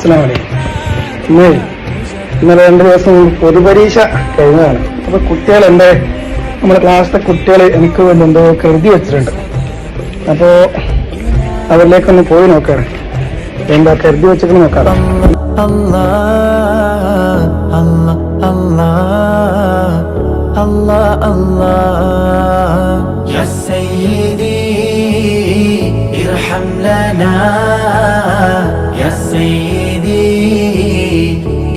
ഇന്നലെ 2 ദിവസം പൊതുപരീക്ഷ കഴിഞ്ഞതാണ്. അപ്പൊ കുട്ടികൾ നമ്മുടെ ക്ലാസ്സിലെ കുട്ടികൾ എനിക്ക് വേണ്ടി എന്തോ കരുതി വെച്ചിട്ടുണ്ട്. അപ്പോ അവരിലേക്കൊന്ന് പോയി നോക്കാണ്, എന്താ കരുതി വെച്ചിട്ട് നോക്കാം. ارحم لنا يا سيدي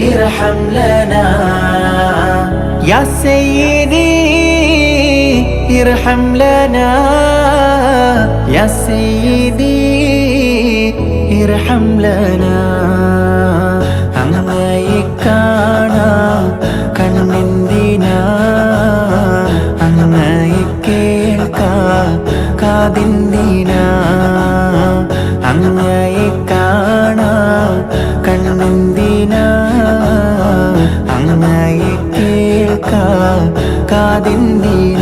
ارحم لنا يا سيدي ارحم لنا يا سيدي ارحم لنا അങ്ങയെ കാണാൻ കണ്ണെന്തിനാ അങ്ങയെ കേൾക്കാൻ കാതെന്തിനാ അങ്ങയെ കാണാൻ കണ്ണെന്തിനാ അങ്ങയെ കേൾക്കാൻ കാതെന്തിനാ